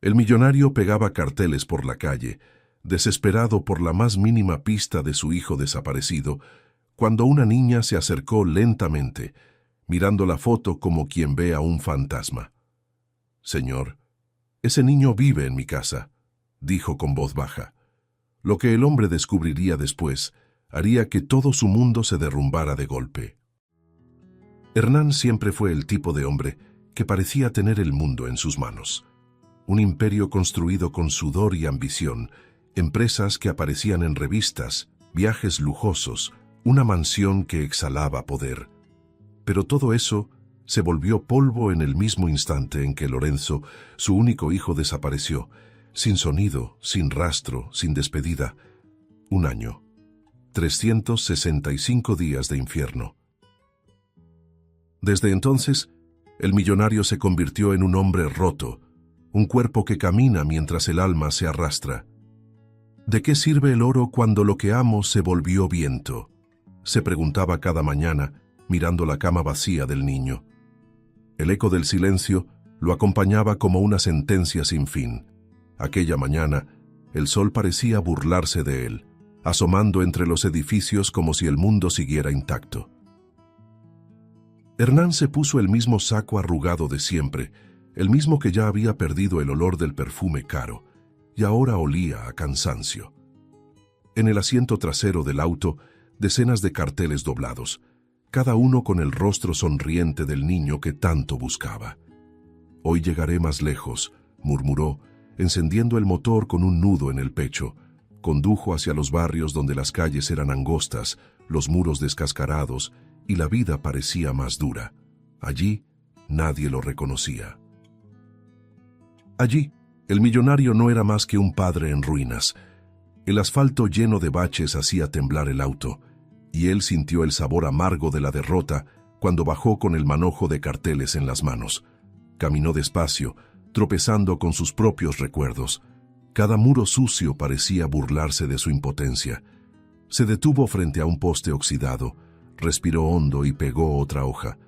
El millonario pegaba carteles por la calle, desesperado por la más mínima pista de su hijo desaparecido, cuando una niña se acercó lentamente, mirando la foto como quien ve a un fantasma. «Señor, ese niño vive en mi casa», dijo con voz baja. Lo que el hombre descubriría después haría que todo su mundo se derrumbara de golpe. Hernán siempre fue el tipo de hombre que parecía tener el mundo en sus manos. Un imperio construido con sudor y ambición, empresas que aparecían en revistas, viajes lujosos, una mansión que exhalaba poder. Pero todo eso se volvió polvo en el mismo instante en que Lorenzo, su único hijo, desapareció, sin sonido, sin rastro, sin despedida. Un año. 365 días de infierno. Desde entonces, el millonario se convirtió en un hombre roto, un cuerpo que camina mientras el alma se arrastra. ¿De qué sirve el oro cuando lo que amo se volvió viento?, se preguntaba cada mañana, mirando la cama vacía del niño. El eco del silencio lo acompañaba como una sentencia sin fin. Aquella mañana, el sol parecía burlarse de él, asomando entre los edificios como si el mundo siguiera intacto. Hernán se puso el mismo saco arrugado de siempre, el mismo que ya había perdido el olor del perfume caro, y ahora olía a cansancio. En el asiento trasero del auto, decenas de carteles doblados, cada uno con el rostro sonriente del niño que tanto buscaba. «Hoy llegaré más lejos», murmuró, encendiendo el motor con un nudo en el pecho. Condujo hacia los barrios donde las calles eran angostas, los muros descascarados, y la vida parecía más dura. Allí, nadie lo reconocía. Allí, el millonario no era más que un padre en ruinas. El asfalto lleno de baches hacía temblar el auto, y él sintió el sabor amargo de la derrota cuando bajó con el manojo de carteles en las manos. Caminó despacio, tropezando con sus propios recuerdos. Cada muro sucio parecía burlarse de su impotencia. Se detuvo frente a un poste oxidado, respiró hondo y pegó otra hoja.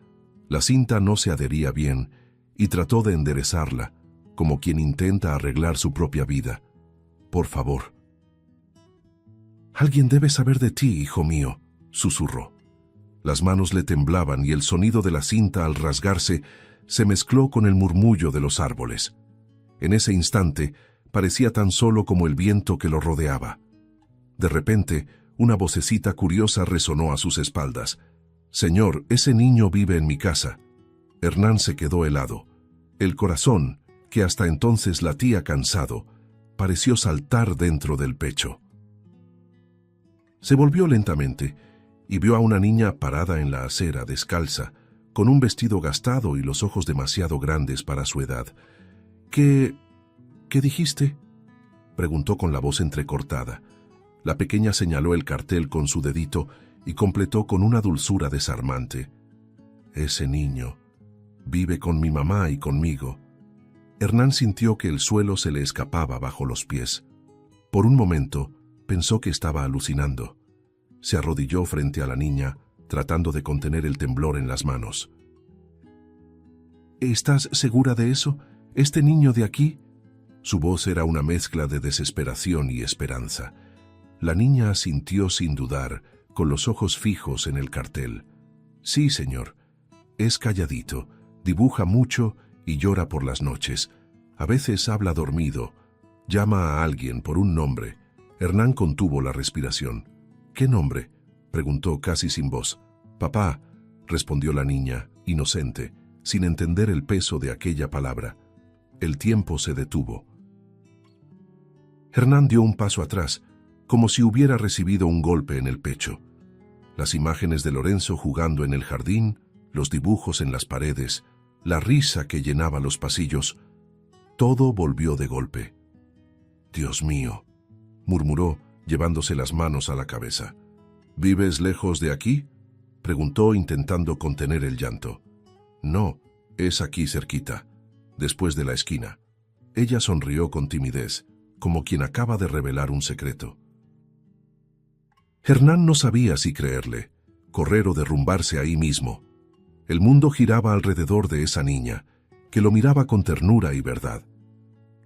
La cinta no se adhería bien, y trató de enderezarla, como quien intenta arreglar su propia vida. «Por favor». «Alguien debe saber de ti, hijo mío», susurró. Las manos le temblaban y el sonido de la cinta al rasgarse se mezcló con el murmullo de los árboles. En ese instante parecía tan solo como el viento que lo rodeaba. De repente, una vocecita curiosa resonó a sus espaldas. «Señor, ese niño vive en mi casa». Hernán se quedó helado. El corazón, que hasta entonces latía cansado, pareció saltar dentro del pecho. Se volvió lentamente y vio a una niña parada en la acera, descalza, con un vestido gastado y los ojos demasiado grandes para su edad. ¿Qué dijiste?», preguntó con la voz entrecortada. La pequeña señaló el cartel con su dedito y completó con una dulzura desarmante. «Ese niño vive con mi mamá y conmigo». Hernán sintió que el suelo se le escapaba bajo los pies. Por un momento pensó que estaba alucinando. Se arrodilló frente a la niña, tratando de contener el temblor en las manos. «¿Estás segura de eso? ¿Este niño de aquí?». Su voz era una mezcla de desesperación y esperanza. La niña asintió sin dudar, con los ojos fijos en el cartel. «Sí, señor. Es calladito, dibuja mucho y llora por las noches. A veces habla dormido. Llama a alguien por un nombre». Hernán contuvo la respiración. «¿Qué nombre?», preguntó casi sin voz. «Papá», respondió la niña, inocente, sin entender el peso de aquella palabra. El tiempo se detuvo. Hernán dio un paso atrás, como si hubiera recibido un golpe en el pecho. Las imágenes de Lorenzo jugando en el jardín, los dibujos en las paredes, la risa que llenaba los pasillos, todo volvió de golpe. «Dios mío», murmuró, llevándose las manos a la cabeza. «¿Vives lejos de aquí?», preguntó, intentando contener el llanto. «No, es aquí cerquita, después de la esquina». Ella sonrió con timidez, como quien acaba de revelar un secreto. Hernán no sabía si creerle, correr o derrumbarse ahí mismo. El mundo giraba alrededor de esa niña, que lo miraba con ternura y verdad.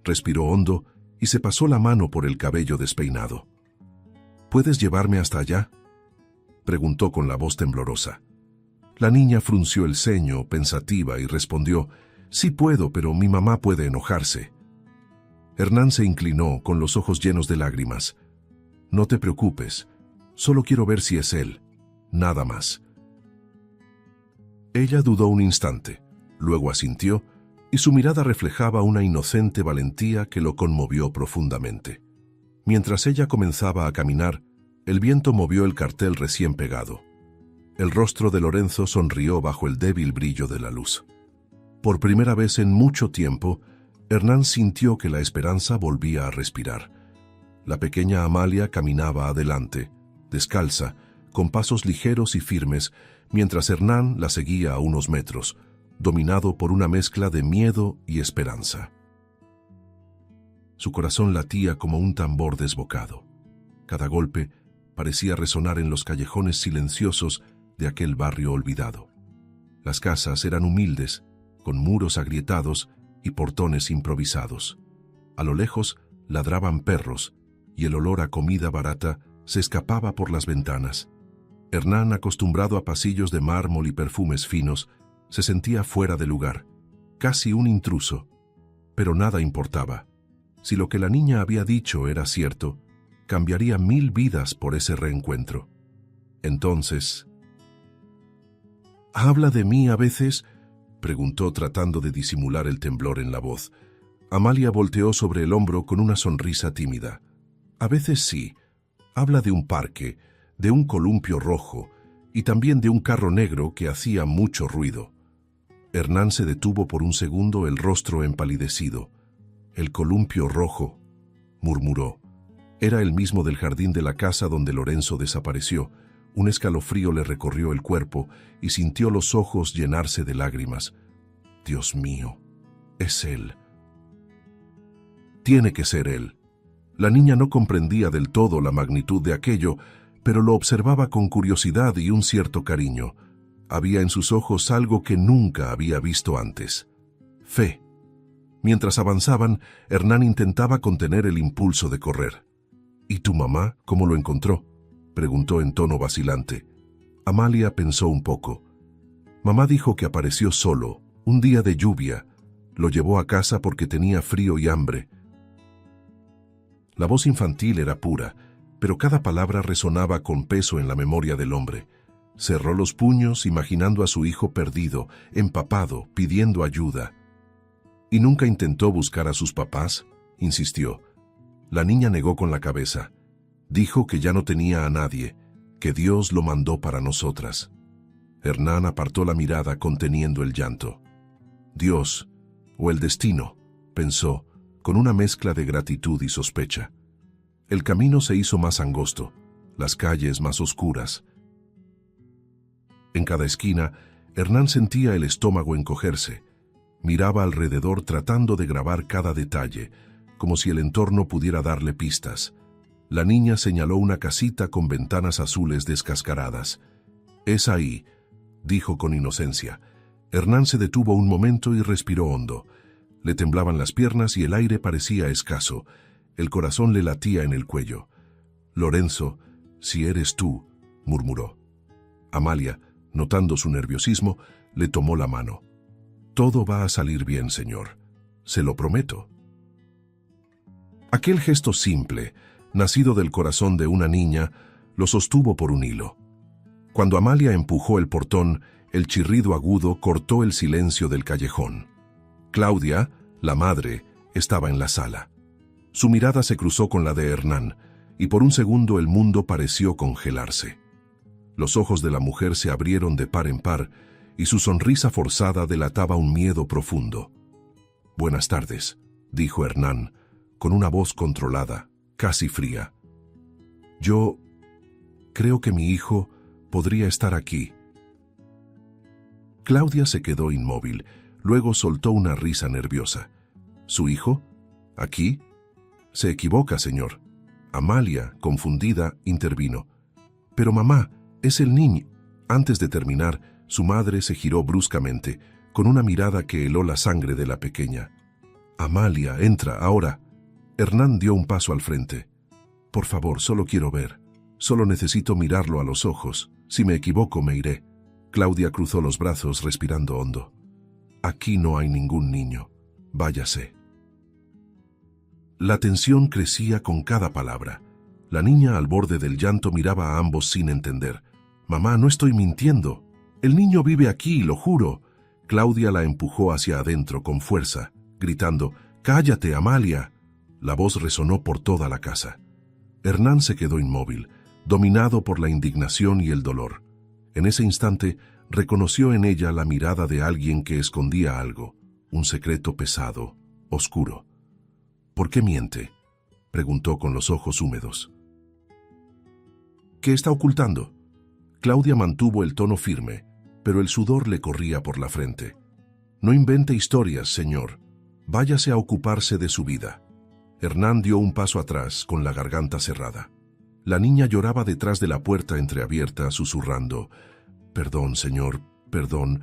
Respiró hondo y se pasó la mano por el cabello despeinado. ¿Puedes llevarme hasta allá?, preguntó con la voz temblorosa. La niña frunció el ceño, pensativa, y respondió: «Sí puedo, pero mi mamá puede enojarse». Hernán se inclinó, con los ojos llenos de lágrimas. «No te preocupes, solo quiero ver si es él, nada más». Ella dudó un instante, luego asintió, y su mirada reflejaba una inocente valentía que lo conmovió profundamente. Mientras ella comenzaba a caminar, el viento movió el cartel recién pegado. El rostro de Lorenzo sonrió bajo el débil brillo de la luz. Por primera vez en mucho tiempo, Hernán sintió que la esperanza volvía a respirar. La pequeña Amalia caminaba adelante, descalza, con pasos ligeros y firmes, mientras Hernán la seguía a unos metros, dominado por una mezcla de miedo y esperanza. Su corazón latía como un tambor desbocado. Cada golpe parecía resonar en los callejones silenciosos de aquel barrio olvidado. Las casas eran humildes, con muros agrietados y portones improvisados. A lo lejos ladraban perros y el olor a comida barata se escapaba por las ventanas. Hernán, acostumbrado a pasillos de mármol y perfumes finos, se sentía fuera de lugar, casi un intruso. Pero nada importaba. Si lo que la niña había dicho era cierto, cambiaría 1000 vidas por ese reencuentro. Entonces... «¿Habla de mí a veces?», preguntó tratando de disimular el temblor en la voz. Amalia volteó sobre el hombro con una sonrisa tímida. «A veces sí. Habla de un parque, de un columpio rojo y también de un carro negro que hacía mucho ruido». Hernán se detuvo por un segundo, el rostro empalidecido. «El columpio rojo», murmuró. Era el mismo del jardín de la casa donde Lorenzo desapareció. Un escalofrío le recorrió el cuerpo y sintió los ojos llenarse de lágrimas. «Dios mío, es él. Tiene que ser él». La niña no comprendía del todo la magnitud de aquello, pero lo observaba con curiosidad y un cierto cariño. Había en sus ojos algo que nunca había visto antes: fe. Mientras avanzaban, Hernán intentaba contener el impulso de correr. «¿Y tu mamá, cómo lo encontró?», preguntó en tono vacilante. Amalia pensó un poco. «Mamá dijo que apareció solo, un día de lluvia. Lo llevó a casa porque tenía frío y hambre». La voz infantil era pura, pero cada palabra resonaba con peso en la memoria del hombre. Cerró los puños, imaginando a su hijo perdido, empapado, pidiendo ayuda. «¿Y nunca intentó buscar a sus papás?», insistió. La niña negó con la cabeza. Dijo que ya no tenía a nadie, que Dios lo mandó para nosotras. Hernán apartó la mirada conteniendo el llanto. «Dios, o el destino», pensó, con una mezcla de gratitud y sospecha. El camino se hizo más angosto, las calles más oscuras. En cada esquina, Hernán sentía el estómago encogerse. Miraba alrededor tratando de grabar cada detalle, como si el entorno pudiera darle pistas. La niña señaló una casita con ventanas azules descascaradas. «Es ahí», dijo con inocencia. Hernán se detuvo un momento y respiró hondo. Le temblaban las piernas y el aire parecía escaso. El corazón le latía en el cuello. «Lorenzo, si eres tú», murmuró. Amalia, notando su nerviosismo, le tomó la mano. «Todo va a salir bien, señor. Se lo prometo». Aquel gesto simple, nacido del corazón de una niña, lo sostuvo por un hilo. Cuando Amalia empujó el portón, el chirrido agudo cortó el silencio del callejón. Claudia, la madre, estaba en la sala. Su mirada se cruzó con la de Hernán, y por un segundo el mundo pareció congelarse. Los ojos de la mujer se abrieron de par en par, y su sonrisa forzada delataba un miedo profundo. «Buenas tardes», dijo Hernán, con una voz controlada, casi fría. «Yo creo que mi hijo podría estar aquí». Claudia se quedó inmóvil, luego soltó una risa nerviosa. «¿Su hijo? ¿Aquí?». «Se equivoca, señor». Amalia, confundida, intervino. «Pero mamá, es el niño». Antes de terminar, su madre se giró bruscamente, con una mirada que heló la sangre de la pequeña. Amalia, entra, ahora. Hernán dio un paso al frente. Por favor, solo quiero ver. Solo necesito mirarlo a los ojos. Si me equivoco, me iré. Claudia cruzó los brazos, respirando hondo. Aquí no hay ningún niño. Váyase. La tensión crecía con cada palabra. La niña, al borde del llanto, miraba a ambos sin entender. Mamá, no estoy mintiendo. El niño vive aquí, lo juro. Claudia la empujó hacia adentro con fuerza, gritando, «¡Cállate, Amalia!». La voz resonó por toda la casa. Hernán se quedó inmóvil, dominado por la indignación y el dolor. En ese instante, reconoció en ella la mirada de alguien que escondía algo, un secreto pesado, oscuro. «¿Por qué miente?», preguntó con los ojos húmedos. «¿Qué está ocultando?». Claudia mantuvo el tono firme, pero el sudor le corría por la frente. «No invente historias, señor. Váyase a ocuparse de su vida». Hernán dio un paso atrás, con la garganta cerrada. La niña lloraba detrás de la puerta entreabierta, susurrando, «Perdón, señor, perdón».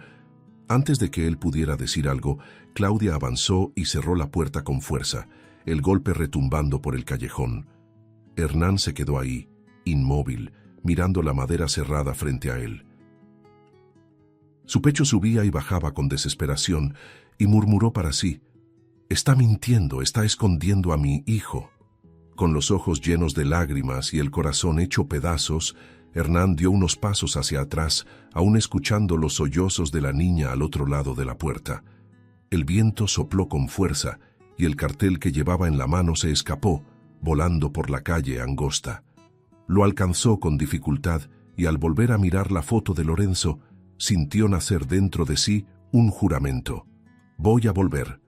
Antes de que él pudiera decir algo, Claudia avanzó y cerró la puerta con fuerza, el golpe retumbando por el callejón. Hernán se quedó ahí, inmóvil, mirando la madera cerrada frente a él. Su pecho subía y bajaba con desesperación, y murmuró para sí, «Está mintiendo, está escondiendo a mi hijo». Con los ojos llenos de lágrimas y el corazón hecho pedazos, Hernán dio unos pasos hacia atrás, aún escuchando los sollozos de la niña al otro lado de la puerta. El viento sopló con fuerza, y el cartel que llevaba en la mano se escapó, volando por la calle angosta. Lo alcanzó con dificultad, y al volver a mirar la foto de Lorenzo, sintió nacer dentro de sí un juramento. «Voy a volver.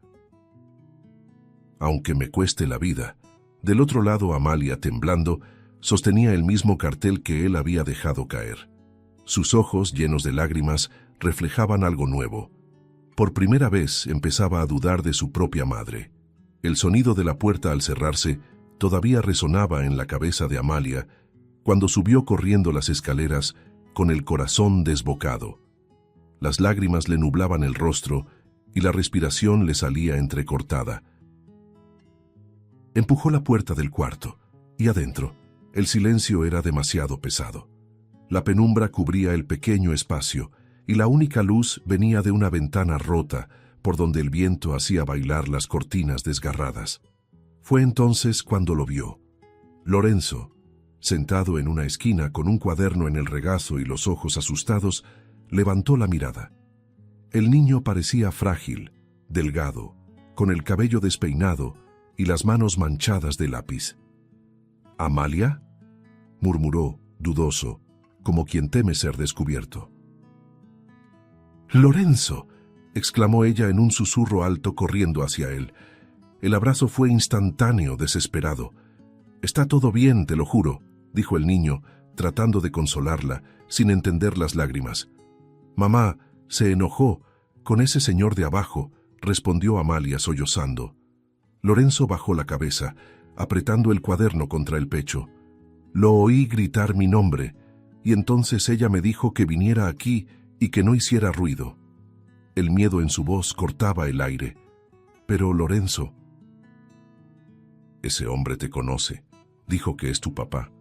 Aunque me cueste la vida». Del otro lado, Amalia, temblando, sostenía el mismo cartel que él había dejado caer. Sus ojos, llenos de lágrimas, reflejaban algo nuevo. Por primera vez empezaba a dudar de su propia madre. El sonido de la puerta al cerrarse todavía resonaba en la cabeza de Amalia cuando subió corriendo las escaleras con el corazón desbocado. Las lágrimas le nublaban el rostro y la respiración le salía entrecortada. Empujó la puerta del cuarto, y adentro, el silencio era demasiado pesado. La penumbra cubría el pequeño espacio, y la única luz venía de una ventana rota, por donde el viento hacía bailar las cortinas desgarradas. Fue entonces cuando lo vio. Lorenzo, sentado en una esquina con un cuaderno en el regazo y los ojos asustados, levantó la mirada. El niño parecía frágil, delgado, con el cabello despeinado y las manos manchadas de lápiz. «¿Amalia?», murmuró, dudoso, como quien teme ser descubierto. «¡Lorenzo!», exclamó ella en un susurro alto corriendo hacia él. El abrazo fue instantáneo, desesperado. «Está todo bien, te lo juro», dijo el niño, tratando de consolarla, sin entender las lágrimas. «Mamá se enojó con ese señor de abajo», respondió Amalia sollozando. Lorenzo bajó la cabeza, apretando el cuaderno contra el pecho. «Lo oí gritar mi nombre, y entonces ella me dijo que viniera aquí y que no hiciera ruido». El miedo en su voz cortaba el aire. «Pero, Lorenzo...». «Ese hombre te conoce. Dijo que es tu papá».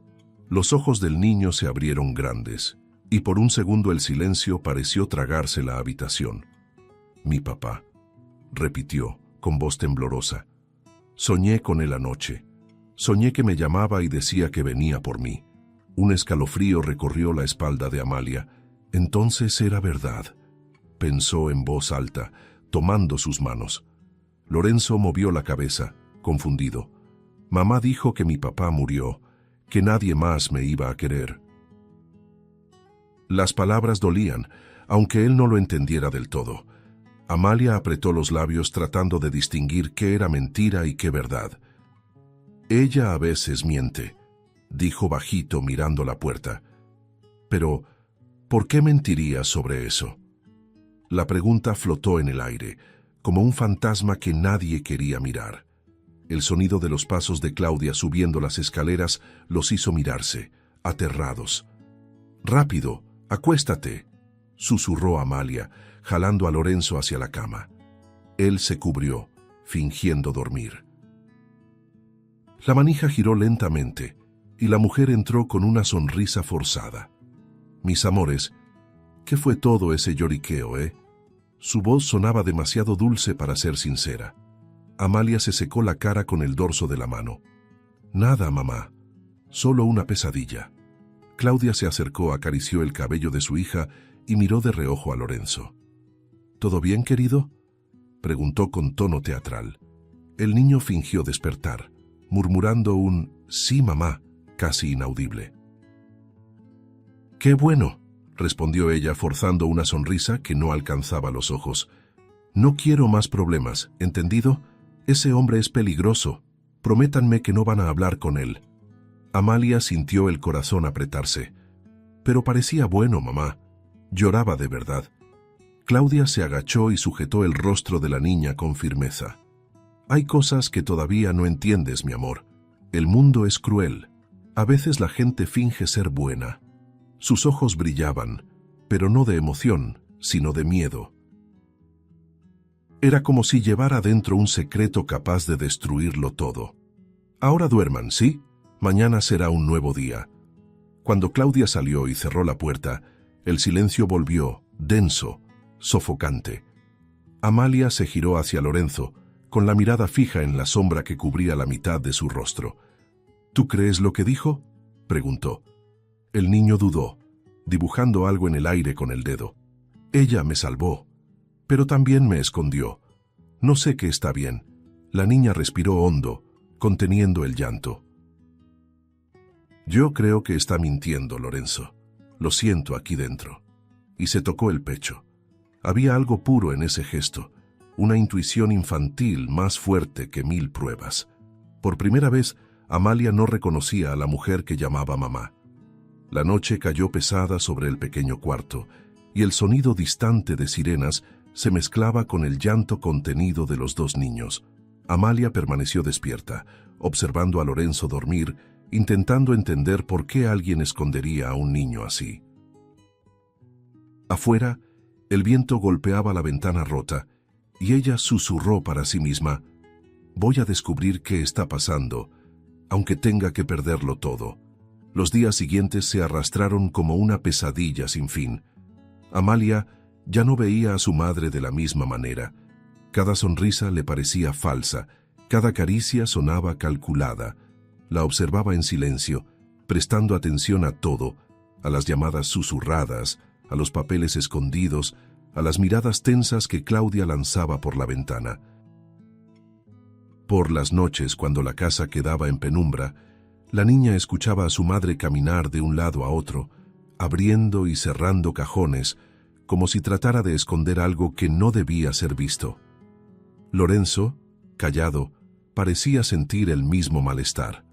Los ojos del niño se abrieron grandes, y por un segundo el silencio pareció tragarse la habitación. «Mi papá», repitió, con voz temblorosa. «Soñé con él anoche. Soñé que me llamaba y decía que venía por mí». Un escalofrío recorrió la espalda de Amalia. «Entonces era verdad», pensó en voz alta, tomando sus manos. Lorenzo movió la cabeza, confundido. «Mamá dijo que mi papá murió, que nadie más me iba a querer». Las palabras dolían, aunque él no lo entendiera del todo. Amalia apretó los labios tratando de distinguir qué era mentira y qué verdad. «Ella a veces miente», dijo bajito mirando la puerta. «Pero, ¿por qué mentiría sobre eso?». La pregunta flotó en el aire, como un fantasma que nadie quería mirar. El sonido de los pasos de Claudia subiendo las escaleras los hizo mirarse, aterrados. «Rápido, acuéstate», susurró Amalia, jalando a Lorenzo hacia la cama. Él se cubrió, fingiendo dormir. La manija giró lentamente y la mujer entró con una sonrisa forzada. Mis amores, ¿qué fue todo ese lloriqueo, eh? Su voz sonaba demasiado dulce para ser sincera. Amalia se secó la cara con el dorso de la mano. Nada, mamá. Solo una pesadilla. Claudia se acercó, acarició el cabello de su hija y miró de reojo a Lorenzo. ¿Todo bien, querido?, preguntó con tono teatral. El niño fingió despertar, murmurando un «sí, mamá», casi inaudible. «Qué bueno», respondió ella forzando una sonrisa que no alcanzaba los ojos. «No quiero más problemas, ¿entendido? Ese hombre es peligroso. Prométanme que no van a hablar con él». Amalia sintió el corazón apretarse. «Pero parecía bueno, mamá. Lloraba de verdad». Claudia se agachó y sujetó el rostro de la niña con firmeza. «Hay cosas que todavía no entiendes, mi amor. El mundo es cruel. A veces la gente finge ser buena». Sus ojos brillaban, pero no de emoción, sino de miedo. Era como si llevara dentro un secreto capaz de destruirlo todo. «Ahora duerman, ¿sí? Mañana será un nuevo día». Cuando Claudia salió y cerró la puerta, el silencio volvió, denso, sofocante. Amalia se giró hacia Lorenzo, con la mirada fija en la sombra que cubría la mitad de su rostro. «¿Tú crees lo que dijo?», preguntó. El niño dudó, dibujando algo en el aire con el dedo. «Ella me salvó, pero también me escondió. No sé qué está bien». La niña respiró hondo, conteniendo el llanto. «Yo creo que está mintiendo, Lorenzo. Lo siento aquí dentro». Y se tocó el pecho. Había algo puro en ese gesto, una intuición infantil más fuerte que 1000 pruebas. Por primera vez, Amalia no reconocía a la mujer que llamaba mamá. La noche cayó pesada sobre el pequeño cuarto, y el sonido distante de sirenas se mezclaba con el llanto contenido de los dos niños. Amalia permaneció despierta, observando a Lorenzo dormir, intentando entender por qué alguien escondería a un niño así. Afuera, el viento golpeaba la ventana rota, y ella susurró para sí misma: «Voy a descubrir qué está pasando, aunque tenga que perderlo todo». Los días siguientes se arrastraron como una pesadilla sin fin. Amalia ya no veía a su madre de la misma manera. Cada sonrisa le parecía falsa, cada caricia sonaba calculada. La observaba en silencio, prestando atención a todo, a las llamadas susurradas, a los papeles escondidos, a las miradas tensas que Claudia lanzaba por la ventana. Por las noches, cuando la casa quedaba en penumbra, la niña escuchaba a su madre caminar de un lado a otro, abriendo y cerrando cajones, como si tratara de esconder algo que no debía ser visto. Lorenzo, callado, parecía sentir el mismo malestar.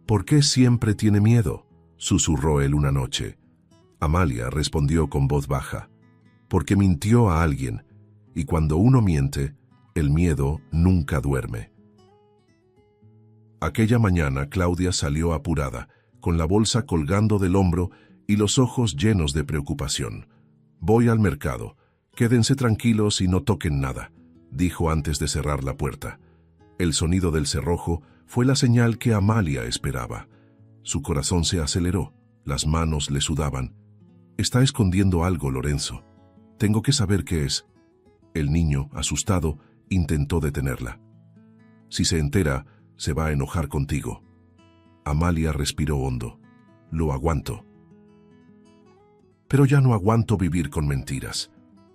«¿Por qué siempre tiene miedo?», susurró él una noche. Amalia respondió con voz baja: «Porque mintió a alguien, y cuando uno miente, el miedo nunca duerme». Aquella mañana Claudia salió apurada, con la bolsa colgando del hombro y los ojos llenos de preocupación. «Voy al mercado. Quédense tranquilos y no toquen nada», dijo antes de cerrar la puerta. El sonido del cerrojo fue la señal que Amalia esperaba. Su corazón se aceleró, las manos le sudaban. «Está escondiendo algo, Lorenzo. Tengo que saber qué es». El niño, asustado, intentó detenerla. «Si se entera, se va a enojar contigo». Amalia respiró hondo. «Lo aguanto». «Pero ya no aguanto vivir con mentiras».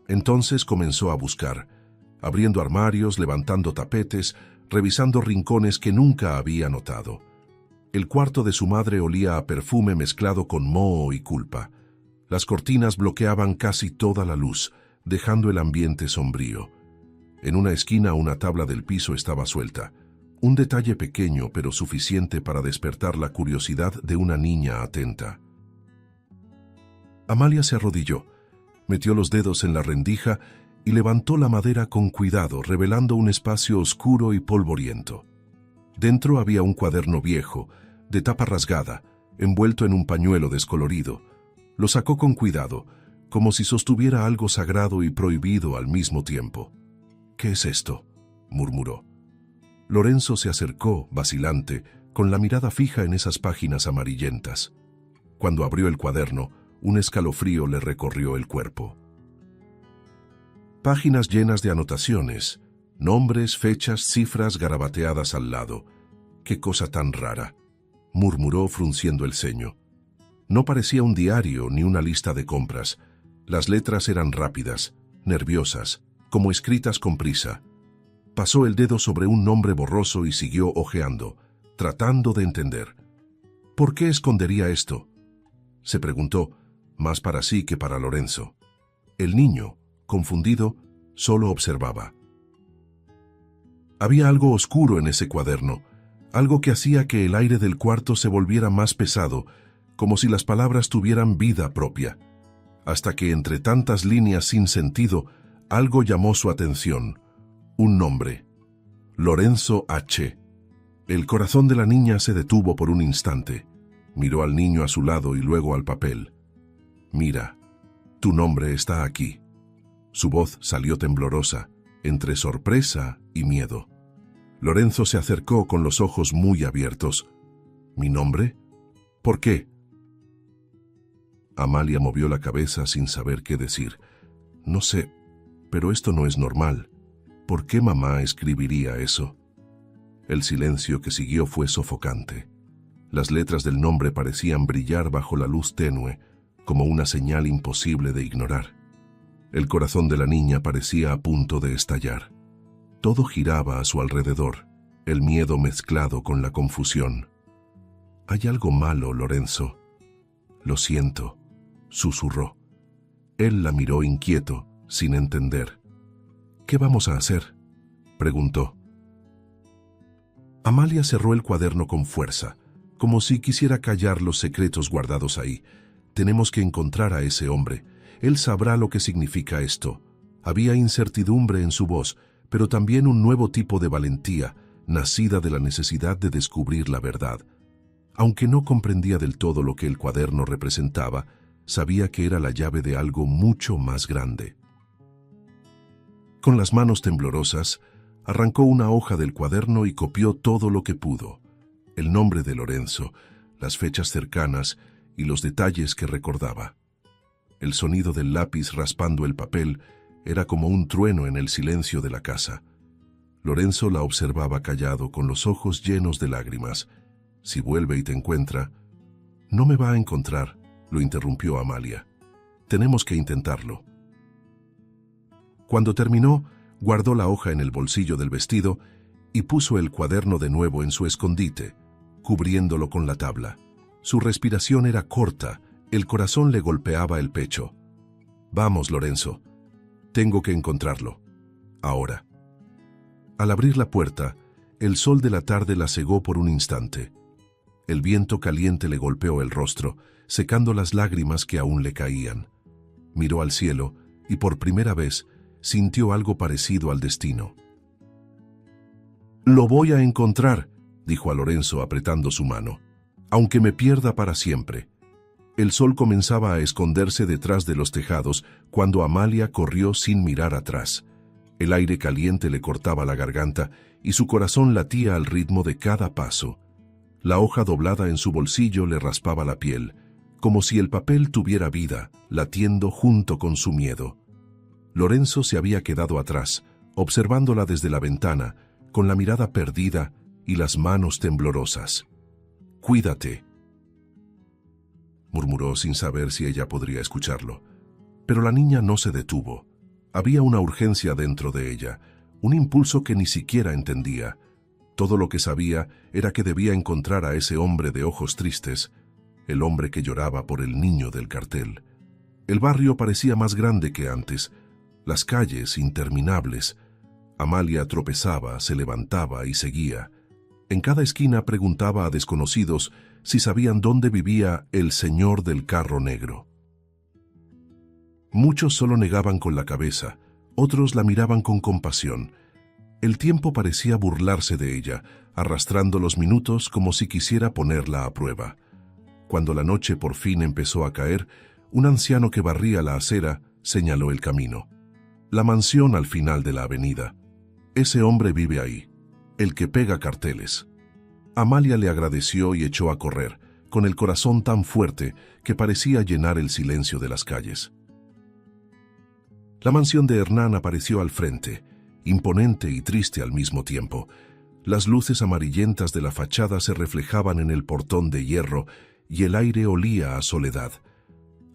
Entonces comenzó a buscar, abriendo armarios, levantando tapetes, revisando rincones que nunca había notado. El cuarto de su madre olía a perfume mezclado con moho y culpa. Las cortinas bloqueaban casi toda la luz, dejando el ambiente sombrío. En una esquina una tabla del piso estaba suelta. Un detalle pequeño pero suficiente para despertar la curiosidad de una niña atenta. Amalia se arrodilló, metió los dedos en la rendija y levantó la madera con cuidado, revelando un espacio oscuro y polvoriento. Dentro había un cuaderno viejo, de tapa rasgada, envuelto en un pañuelo descolorido. Lo sacó con cuidado, como si sostuviera algo sagrado y prohibido al mismo tiempo. «¿Qué es esto?», murmuró. Lorenzo se acercó, vacilante, con la mirada fija en esas páginas amarillentas. Cuando abrió el cuaderno, un escalofrío le recorrió el cuerpo. Páginas llenas de anotaciones, nombres, fechas, cifras garabateadas al lado. ¡Qué cosa tan rara!, murmuró frunciendo el ceño. No parecía un diario ni una lista de compras. Las letras eran rápidas, nerviosas, como escritas con prisa. Pasó el dedo sobre un nombre borroso y siguió hojeando, tratando de entender. ¿Por qué escondería esto?, se preguntó, más para sí que para Lorenzo. El niño, confundido, solo observaba. Había algo oscuro en ese cuaderno, algo que hacía que el aire del cuarto se volviera más pesado, como si las palabras tuvieran vida propia, hasta que entre tantas líneas sin sentido, algo llamó su atención. Un nombre. Lorenzo H. El corazón de la niña se detuvo por un instante. Miró al niño a su lado y luego al papel. «Mira, tu nombre está aquí». Su voz salió temblorosa, entre sorpresa y miedo. Lorenzo se acercó con los ojos muy abiertos. «¿Mi nombre? ¿Por qué?». Amalia movió la cabeza sin saber qué decir. «No sé, pero esto no es normal. ¿Por qué mamá escribiría eso?». El silencio que siguió fue sofocante. Las letras del nombre parecían brillar bajo la luz tenue, como una señal imposible de ignorar. El corazón de la niña parecía a punto de estallar. Todo giraba a su alrededor, el miedo mezclado con la confusión. «Hay algo malo, Lorenzo». «Lo siento», susurró. Él la miró inquieto, sin entender. «¿Qué vamos a hacer?», preguntó. Amalia cerró el cuaderno con fuerza, como si quisiera callar los secretos guardados ahí. «Tenemos que encontrar a ese hombre. Él sabrá lo que significa esto». Había incertidumbre en su voz, pero también un nuevo tipo de valentía, nacida de la necesidad de descubrir la verdad. Aunque no comprendía del todo lo que el cuaderno representaba, sabía que era la llave de algo mucho más grande. Con las manos temblorosas, arrancó una hoja del cuaderno y copió todo lo que pudo. El nombre de Lorenzo, las fechas cercanas y los detalles que recordaba. El sonido del lápiz raspando el papel era como un trueno en el silencio de la casa. Lorenzo la observaba callado, con los ojos llenos de lágrimas. «Si vuelve y te encuentra». «No me va a encontrar», lo interrumpió Amalia. «Tenemos que intentarlo». Cuando terminó, guardó la hoja en el bolsillo del vestido y puso el cuaderno de nuevo en su escondite, cubriéndolo con la tabla. Su respiración era corta, el corazón le golpeaba el pecho. «Vamos, Lorenzo. Tengo que encontrarlo. Ahora». Al abrir la puerta, el sol de la tarde la cegó por un instante. El viento caliente le golpeó el rostro, secando las lágrimas que aún le caían. Miró al cielo y por primera vez sintió algo parecido al destino. «Lo voy a encontrar», dijo a Lorenzo apretando su mano, «aunque me pierda para siempre». El sol comenzaba a esconderse detrás de los tejados cuando Amalia corrió sin mirar atrás. El aire caliente le cortaba la garganta y su corazón latía al ritmo de cada paso. La hoja doblada en su bolsillo le raspaba la piel, como si el papel tuviera vida, latiendo junto con su miedo. Lorenzo se había quedado atrás, observándola desde la ventana, con la mirada perdida y las manos temblorosas. «Cuídate», murmuró sin saber si ella podría escucharlo. Pero la niña no se detuvo. Había una urgencia dentro de ella, un impulso que ni siquiera entendía. Todo lo que sabía era que debía encontrar a ese hombre de ojos tristes, el hombre que lloraba por el niño del cartel. El barrio parecía más grande que antes, las calles interminables. Amalia tropezaba, se levantaba y seguía. En cada esquina preguntaba a desconocidos si sabían dónde vivía el señor del carro negro. Muchos solo negaban con la cabeza, otros la miraban con compasión. El tiempo parecía burlarse de ella, arrastrando los minutos como si quisiera ponerla a prueba. Cuando la noche por fin empezó a caer, un anciano que barría la acera señaló el camino. La mansión al final de la avenida. Ese hombre vive ahí, el que pega carteles. Amalia le agradeció y echó a correr, con el corazón tan fuerte que parecía llenar el silencio de las calles. La mansión de Hernán apareció al frente, imponente y triste al mismo tiempo. Las luces amarillentas de la fachada se reflejaban en el portón de hierro y el aire olía a soledad.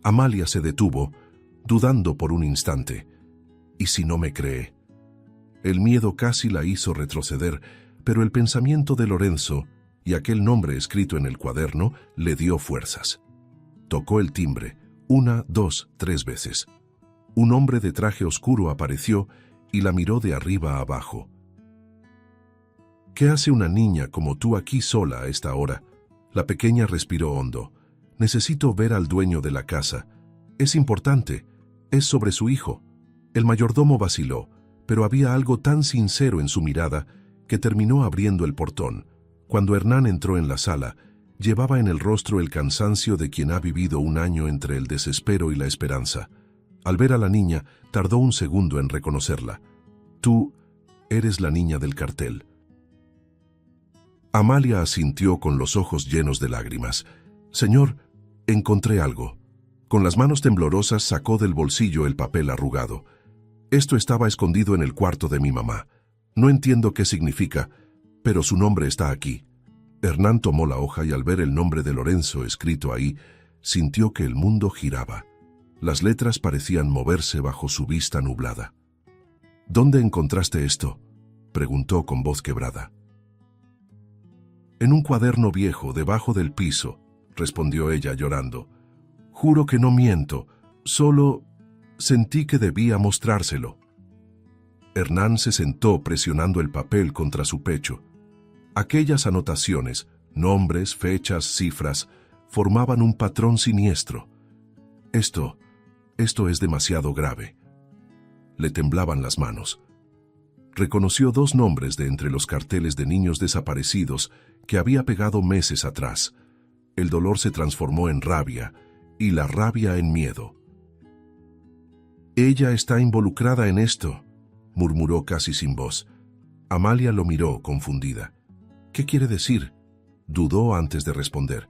Amalia se detuvo, dudando por un instante. ¿Y si no me cree? El miedo casi la hizo retroceder, pero el pensamiento de Lorenzo y aquel nombre escrito en el cuaderno le dio fuerzas. Tocó el timbre, 1, 2, 3 veces. Un hombre de traje oscuro apareció y la miró de arriba a abajo. ¿Qué hace una niña como tú aquí sola a esta hora? La pequeña respiró hondo. Necesito ver al dueño de la casa. Es importante. Es sobre su hijo. El mayordomo vaciló, pero había algo tan sincero en su mirada que terminó abriendo el portón. Cuando Hernán entró en la sala, llevaba en el rostro el cansancio de quien ha vivido un año entre el desespero y la esperanza. Al ver a la niña, tardó un segundo en reconocerla. Tú eres la niña del cartel. Amalia asintió con los ojos llenos de lágrimas. Señor, encontré algo. Con las manos temblorosas sacó del bolsillo el papel arrugado. Esto estaba escondido en el cuarto de mi mamá. No entiendo qué significa, pero su nombre está aquí. Hernán tomó la hoja y al ver el nombre de Lorenzo escrito ahí, sintió que el mundo giraba. Las letras parecían moverse bajo su vista nublada. ¿Dónde encontraste esto?, preguntó con voz quebrada. En un cuaderno viejo, debajo del piso, respondió ella llorando. Juro que no miento, solo sentí que debía mostrárselo. Hernán se sentó presionando el papel contra su pecho. Aquellas anotaciones, nombres, fechas, cifras, formaban un patrón siniestro. Esto es demasiado grave. Le temblaban las manos. Reconoció 2 nombres de entre los carteles de niños desaparecidos que había pegado meses atrás. El dolor se transformó en rabia y la rabia en miedo. Ella está involucrada en esto, murmuró casi sin voz. Amalia lo miró confundida. ¿Qué quiere decir? Dudó antes de responder.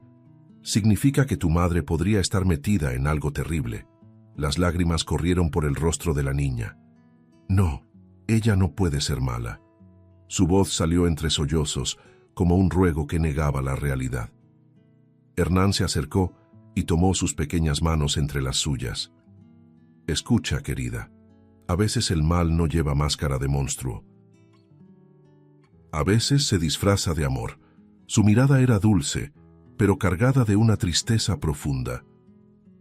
Significa que tu madre podría estar metida en algo terrible. Las lágrimas corrieron por el rostro de la niña. No, ella no puede ser mala. Su voz salió entre sollozos, como un ruego que negaba la realidad. Hernán se acercó y tomó sus pequeñas manos entre las suyas. Escucha, querida. A veces el mal no lleva máscara de monstruo. A veces se disfraza de amor. Su mirada era dulce, pero cargada de una tristeza profunda.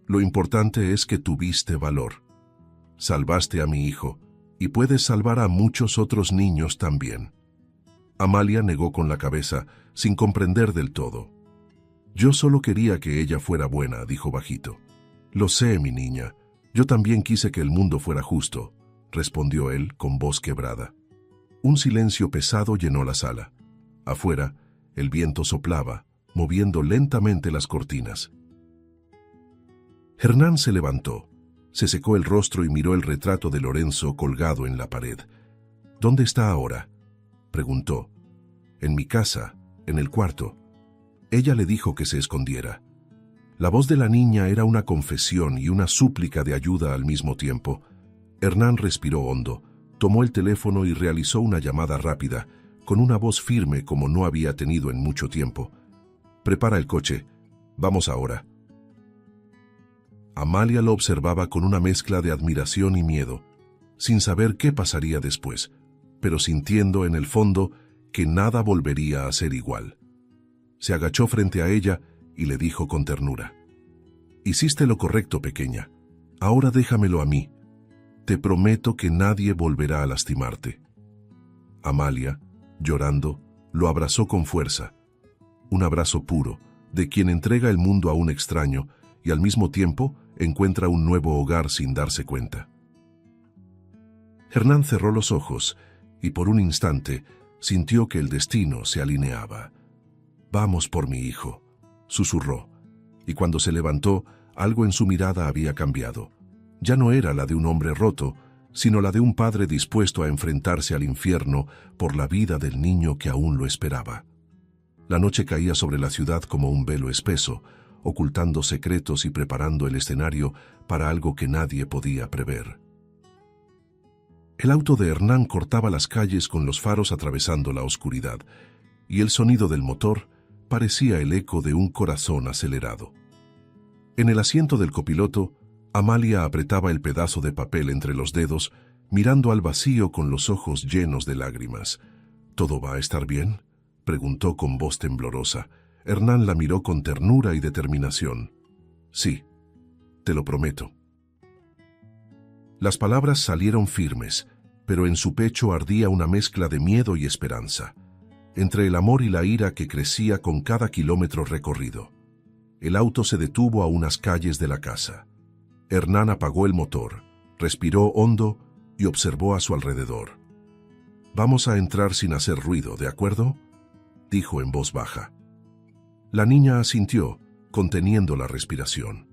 Lo importante es que tuviste valor. Salvaste a mi hijo, y puedes salvar a muchos otros niños también. Amalia negó con la cabeza, sin comprender del todo. Yo solo quería que ella fuera buena, dijo bajito. Lo sé, mi niña. Yo también quise que el mundo fuera justo, respondió él con voz quebrada. Un silencio pesado llenó la sala. Afuera, el viento soplaba, moviendo lentamente las cortinas. Hernán se levantó, se secó el rostro y miró el retrato de Lorenzo colgado en la pared. ¿Dónde está ahora?, preguntó. En mi casa, en el cuarto. Ella le dijo que se escondiera. La voz de la niña era una confesión y una súplica de ayuda al mismo tiempo. Hernán respiró hondo, tomó el teléfono y realizó una llamada rápida, con una voz firme como no había tenido en mucho tiempo. Prepara el coche. Vamos ahora. Amalia lo observaba con una mezcla de admiración y miedo, sin saber qué pasaría después, pero sintiendo en el fondo que nada volvería a ser igual. Se agachó frente a ella y le dijo con ternura: «Hiciste lo correcto, pequeña. Ahora déjamelo a mí. Te prometo que nadie volverá a lastimarte». Amalia, llorando, lo abrazó con fuerza. Un abrazo puro, de quien entrega el mundo a un extraño y al mismo tiempo encuentra un nuevo hogar sin darse cuenta. Hernán cerró los ojos y por un instante sintió que el destino se alineaba. «Vamos por mi hijo», susurró, y cuando se levantó, algo en su mirada había cambiado. Ya no era la de un hombre roto, sino la de un padre dispuesto a enfrentarse al infierno por la vida del niño que aún lo esperaba. La noche caía sobre la ciudad como un velo espeso, ocultando secretos y preparando el escenario para algo que nadie podía prever. El auto de Hernán cortaba las calles con los faros atravesando la oscuridad, y el sonido del motor parecía el eco de un corazón acelerado. En el asiento del copiloto, Amalia apretaba el pedazo de papel entre los dedos, mirando al vacío con los ojos llenos de lágrimas. ¿Todo va a estar bien?, preguntó con voz temblorosa. Hernán la miró con ternura y determinación. Sí, te lo prometo. Las palabras salieron firmes, pero en su pecho ardía una mezcla de miedo y esperanza, entre el amor y la ira que crecía con cada kilómetro recorrido. El auto se detuvo a unas calles de la casa. Hernán apagó el motor, respiró hondo y observó a su alrededor. «Vamos a entrar sin hacer ruido, ¿de acuerdo?», dijo en voz baja. La niña asintió, conteniendo la respiración.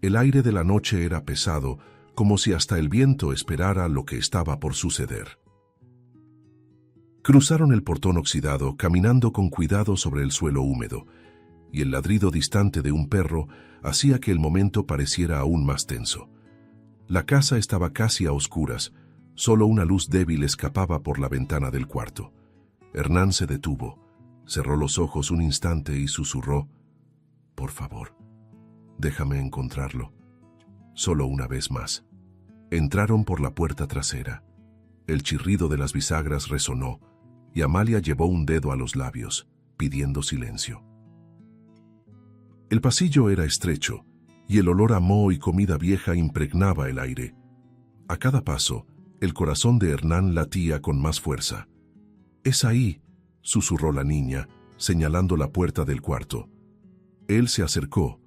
El aire de la noche era pesado, como si hasta el viento esperara lo que estaba por suceder. Cruzaron el portón oxidado, caminando con cuidado sobre el suelo húmedo, y el ladrido distante de un perro hacía que el momento pareciera aún más tenso. La casa estaba casi a oscuras, solo una luz débil escapaba por la ventana del cuarto. Hernán se detuvo, cerró los ojos un instante y susurró: «Por favor, déjame encontrarlo. Solo una vez más». Entraron por la puerta trasera. El chirrido de las bisagras resonó, y Amalia llevó un dedo a los labios, pidiendo silencio. El pasillo era estrecho, y el olor a moho y comida vieja impregnaba el aire. A cada paso, el corazón de Hernán latía con más fuerza. «Es ahí», susurró la niña, señalando la puerta del cuarto. Él se acercó,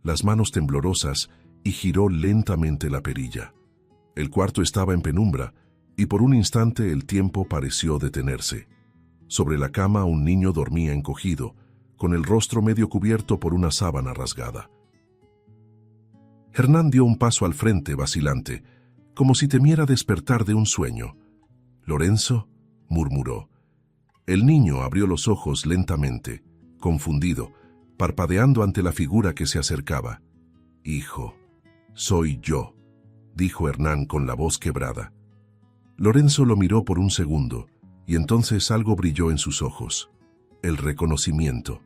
las manos temblorosas, y giró lentamente la perilla. El cuarto estaba en penumbra, y por un instante el tiempo pareció detenerse. Sobre la cama un niño dormía encogido, con el rostro medio cubierto por una sábana rasgada. Hernán dio un paso al frente, vacilante, como si temiera despertar de un sueño. «¿Lorenzo?», murmuró. El niño abrió los ojos lentamente, confundido, parpadeando ante la figura que se acercaba. «Hijo, soy yo», dijo Hernán con la voz quebrada. Lorenzo lo miró por un segundo, y entonces algo brilló en sus ojos. El reconocimiento.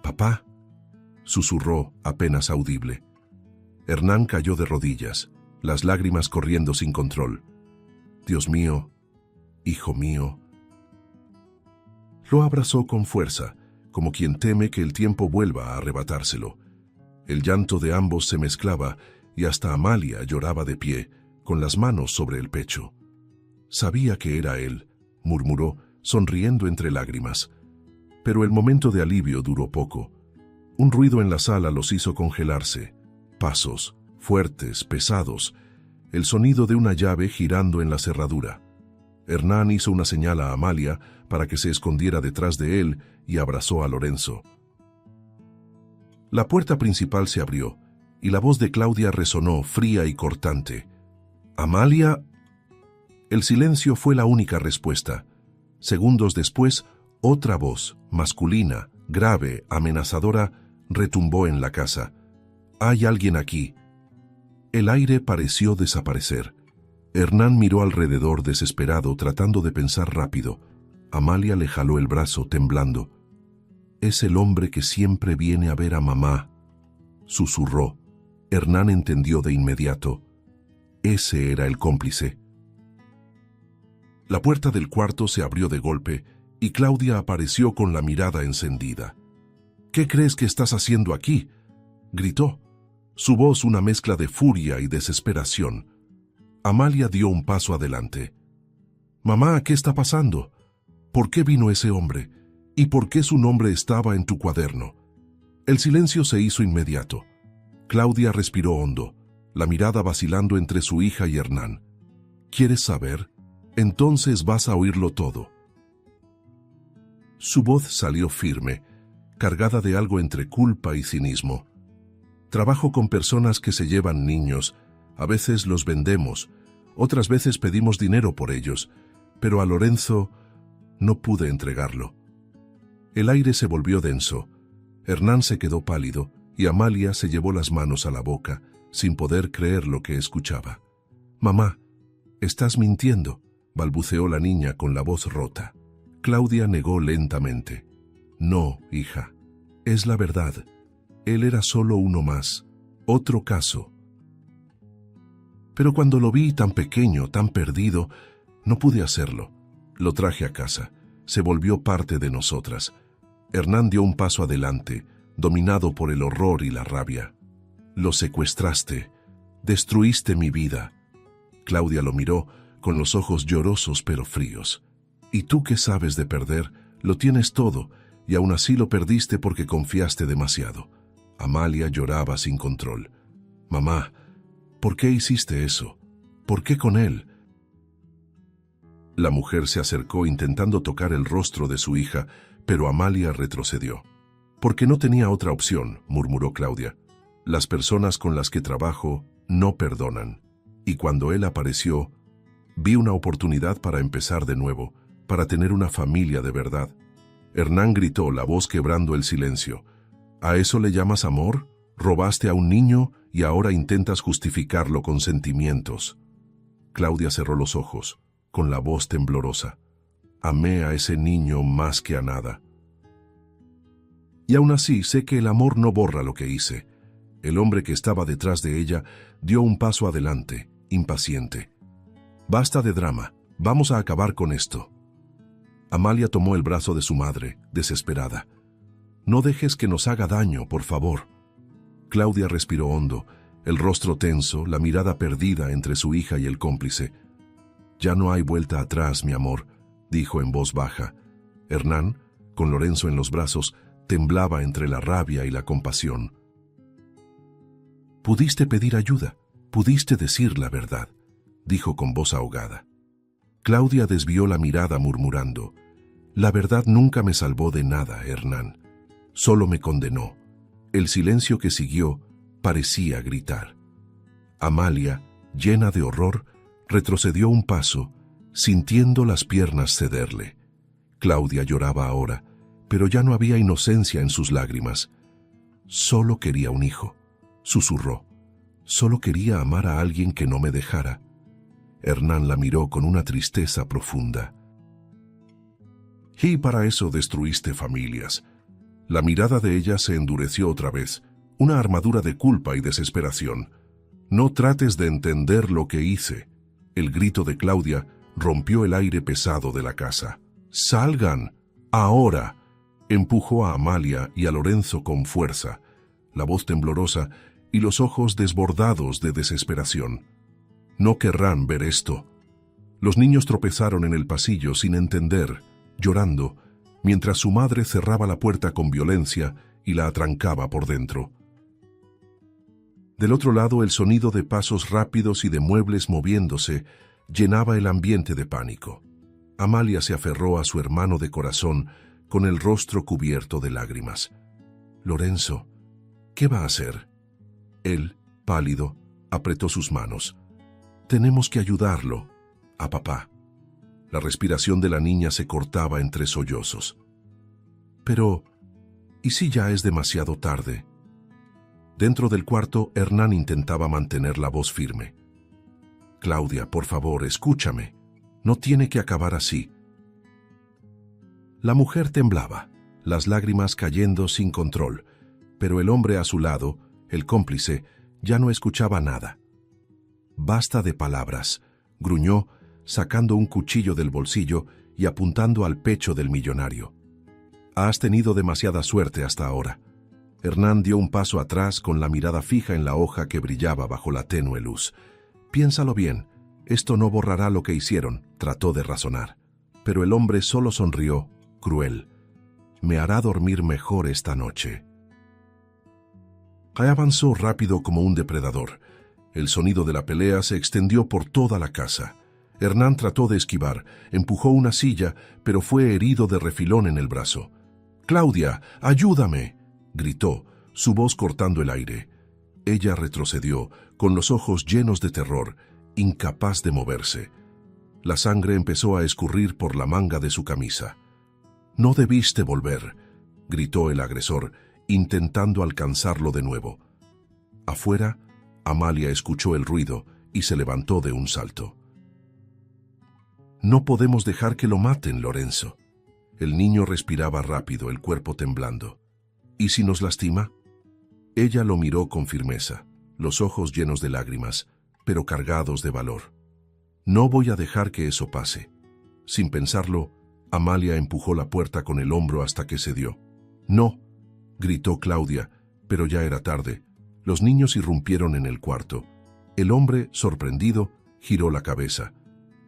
«Papá», susurró, apenas audible. Hernán cayó de rodillas, las lágrimas corriendo sin control. «Dios mío, hijo mío». Lo abrazó con fuerza, como quien teme que el tiempo vuelva a arrebatárselo. El llanto de ambos se mezclaba, y hasta Amalia lloraba de pie, con las manos sobre el pecho. «Sabía que era él», murmuró, sonriendo entre lágrimas. Pero el momento de alivio duró poco. Un ruido en la sala los hizo congelarse. Pasos, fuertes, pesados, el sonido de una llave girando en la cerradura. Hernán hizo una señal a Amalia para que se escondiera detrás de él y abrazó a Lorenzo. La puerta principal se abrió, y la voz de Claudia resonó fría y cortante. «¿Amalia?». El silencio fue la única respuesta. Segundos después, otra voz, masculina, grave, amenazadora, retumbó en la casa. «Hay alguien aquí». El aire pareció desaparecer. Hernán miró alrededor desesperado, tratando de pensar rápido. Amalia le jaló el brazo, temblando. «Es el hombre que siempre viene a ver a mamá», susurró. Hernán entendió de inmediato. Ese era el cómplice. La puerta del cuarto se abrió de golpe y Claudia apareció con la mirada encendida. «¿Qué crees que estás haciendo aquí?», gritó. Su voz una mezcla de furia y desesperación. Amalia dio un paso adelante. «Mamá, ¿qué está pasando? ¿Por qué vino ese hombre? ¿Y por qué su nombre estaba en tu cuaderno?». El silencio se hizo inmediato. Claudia respiró hondo, la mirada vacilando entre su hija y Hernán. «¿Quieres saber? Entonces vas a oírlo todo». Su voz salió firme, cargada de algo entre culpa y cinismo. «Trabajo con personas que se llevan niños, a veces los vendemos, Otras veces pedimos dinero por ellos, pero a Lorenzo no pude entregarlo. El aire se volvió denso. Hernán se quedó pálido y Amalia se llevó las manos a la boca, sin poder creer lo que escuchaba. «Mamá, estás mintiendo», balbuceó la niña con la voz rota. Claudia negó lentamente. «No, hija, es la verdad. Él era solo uno más, otro caso». Pero cuando lo vi tan pequeño, tan perdido, no pude hacerlo. Lo traje a casa. Se volvió parte de nosotras. Hernán dio un paso adelante, dominado por el horror y la rabia. «Lo secuestraste. Destruiste mi vida». Claudia lo miró, con los ojos llorosos pero fríos. «¿Y tú qué sabes de perder? Lo tienes todo, y aún así lo perdiste porque confiaste demasiado». Amalia lloraba sin control. «Mamá, ¿por qué hiciste eso? ¿Por qué con él?». La mujer se acercó intentando tocar el rostro de su hija, pero Amalia retrocedió. «Porque no tenía otra opción», murmuró Claudia. «Las personas con las que trabajo no perdonan. Y cuando él apareció, vi una oportunidad para empezar de nuevo, para tener una familia de verdad». Hernán gritó, la voz quebrando el silencio. «¿A eso le llamas amor? Robaste a un niño y ahora intentas justificarlo con sentimientos». Claudia cerró los ojos, con la voz temblorosa. «Amé a ese niño más que a nada. Y aún así sé que el amor no borra lo que hice». El hombre que estaba detrás de ella dio un paso adelante, impaciente. «Basta de drama, vamos a acabar con esto». Amalia tomó el brazo de su madre, desesperada. «No dejes que nos haga daño, por favor». Claudia respiró hondo, el rostro tenso, la mirada perdida entre su hija y el cómplice. «Ya no hay vuelta atrás, mi amor», dijo en voz baja. Hernán, con Lorenzo en los brazos, temblaba entre la rabia y la compasión. «Pudiste pedir ayuda, pudiste decir la verdad», dijo con voz ahogada. Claudia desvió la mirada murmurando. «La verdad nunca me salvó de nada, Hernán. Solo me condenó». El silencio que siguió parecía gritar. Amalia, llena de horror, retrocedió un paso, sintiendo las piernas cederle. Claudia lloraba ahora, pero ya no había inocencia en sus lágrimas. «Solo quería un hijo», susurró. «Solo quería amar a alguien que no me dejara». Hernán la miró con una tristeza profunda. «Y para eso destruiste familias». La mirada de ella se endureció otra vez, una armadura de culpa y desesperación. «No trates de entender lo que hice». El grito de Claudia rompió el aire pesado de la casa. «¡Salgan! ¡Ahora!». Empujó a Amalia y a Lorenzo con fuerza, la voz temblorosa y los ojos desbordados de desesperación. «No querrán ver esto». Los niños tropezaron en el pasillo sin entender, llorando, mientras su madre cerraba la puerta con violencia y la atrancaba por dentro. Del otro lado, el sonido de pasos rápidos y de muebles moviéndose llenaba el ambiente de pánico. Amalia se aferró a su hermano de corazón con el rostro cubierto de lágrimas. «Lorenzo, ¿qué va a hacer?». Él, pálido, apretó sus manos. «Tenemos que ayudarlo, a papá». La respiración de la niña se cortaba entre sollozos. «Pero, ¿y si ya es demasiado tarde?». Dentro del cuarto, Hernán intentaba mantener la voz firme. «Claudia, por favor, escúchame. No tiene que acabar así». La mujer temblaba, las lágrimas cayendo sin control, pero el hombre a su lado, el cómplice, ya no escuchaba nada. «Basta de palabras», gruñó, sacando un cuchillo del bolsillo y apuntando al pecho del millonario. «Has tenido demasiada suerte hasta ahora». Hernán dio un paso atrás con la mirada fija en la hoja que brillaba bajo la tenue luz. «Piénsalo bien, esto no borrará lo que hicieron», trató de razonar. Pero el hombre solo sonrió, cruel. «Me hará dormir mejor esta noche». Avanzó rápido como un depredador. El sonido de la pelea se extendió por toda la casa. Hernán trató de esquivar, empujó una silla, pero fue herido de refilón en el brazo. «¡Claudia, ayúdame!», gritó, su voz cortando el aire. Ella retrocedió, con los ojos llenos de terror, incapaz de moverse. La sangre empezó a escurrir por la manga de su camisa. «No debiste volver», gritó el agresor, intentando alcanzarlo de nuevo. Afuera, Amalia escuchó el ruido y se levantó de un salto. «No podemos dejar que lo maten, Lorenzo». El niño respiraba rápido, el cuerpo temblando. «¿Y si nos lastima?». Ella lo miró con firmeza, los ojos llenos de lágrimas, pero cargados de valor. «No voy a dejar que eso pase». Sin pensarlo, Amalia empujó la puerta con el hombro hasta que cedió. «No», gritó Claudia, pero ya era tarde. Los niños irrumpieron en el cuarto. El hombre, sorprendido, giró la cabeza.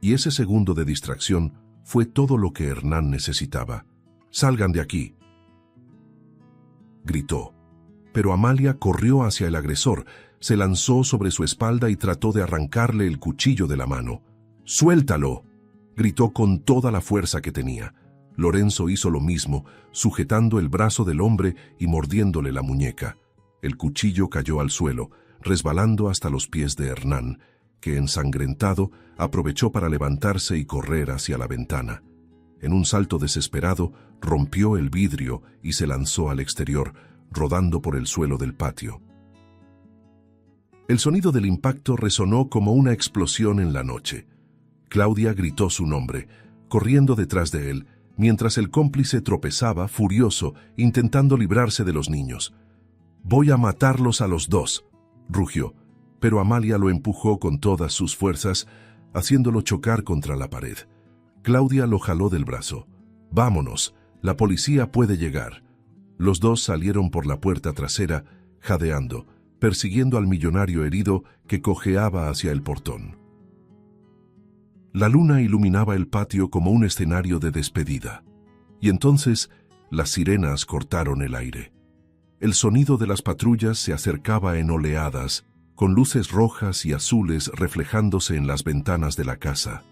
Y ese segundo de distracción fue todo lo que Hernán necesitaba. «¡Salgan de aquí!», gritó. Pero Amalia corrió hacia el agresor, se lanzó sobre su espalda y trató de arrancarle el cuchillo de la mano. «¡Suéltalo!», gritó con toda la fuerza que tenía. Lorenzo hizo lo mismo, sujetando el brazo del hombre y mordiéndole la muñeca. El cuchillo cayó al suelo, resbalando hasta los pies de Hernán, que, ensangrentado, aprovechó para levantarse y correr hacia la ventana. En un salto desesperado, rompió el vidrio y se lanzó al exterior, rodando por el suelo del patio. El sonido del impacto resonó como una explosión en la noche. Claudia gritó su nombre, corriendo detrás de él, mientras el cómplice tropezaba, furioso, intentando librarse de los niños. «Voy a matarlos a los dos», rugió, pero Amalia lo empujó con todas sus fuerzas, haciéndolo chocar contra la pared. Claudia lo jaló del brazo. «Vámonos, la policía puede llegar». Los dos salieron por la puerta trasera, jadeando, persiguiendo al millonario herido que cojeaba hacia el portón. La luna iluminaba el patio como un escenario de despedida. Y entonces las sirenas cortaron el aire. El sonido de las patrullas se acercaba en oleadas, con luces rojas y azules reflejándose en las ventanas de la casa.